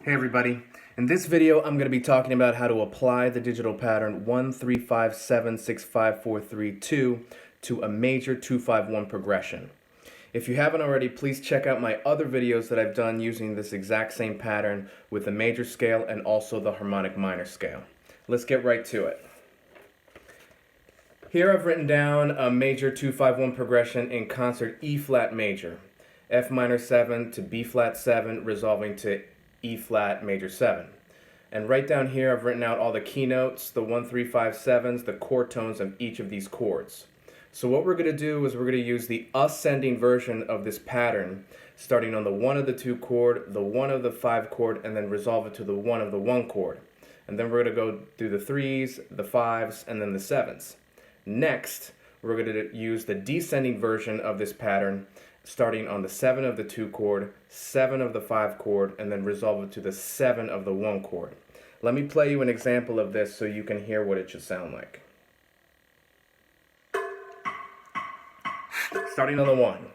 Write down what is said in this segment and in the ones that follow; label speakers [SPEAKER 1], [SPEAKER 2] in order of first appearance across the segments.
[SPEAKER 1] Hey everybody, in this video I'm going to be talking about how to apply the digital pattern 1-3-5-7-6-5-4-3-2 to a major 2-5-1 progression. If you haven't already, please check out my other videos that I've done using this exact same pattern with the major scale and also the harmonic minor scale. Let's get right to it. Here I've written down a major 2-5-1 progression in concert E flat major, F minor 7 to B flat 7, resolving to E flat major 7. And right down here I've written out all the keynotes, the 1-3-5-7s, the chord tones of each of these chords. So what we're going to do is we're going to use the ascending version of this pattern, starting on the 1 of the 2 chord, the 1 of the 5 chord, and then resolve it to the 1 of the 1 chord. And then we're going to go through the 3s, the 5s, and then the 7s. Next, we're going to use the descending version of this pattern, starting on the 7 of the 2 chord, 7 of the 5 chord, and then resolve it to the 7 of the 1 chord. Let me play you an example of this so you can hear what it should sound like. Starting on the 1.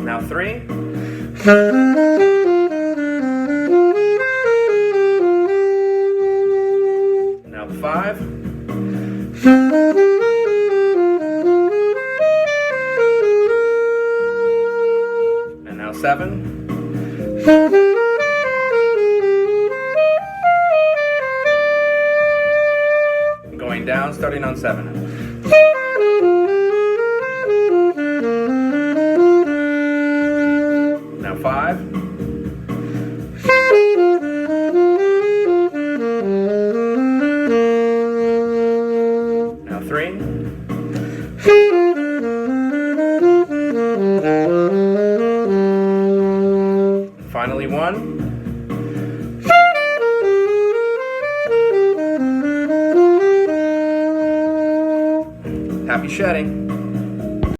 [SPEAKER 1] Now 3. Now 5. And now 7. Going down, starting on 7. Now 5. Now 3. Finally 1. Happy shedding.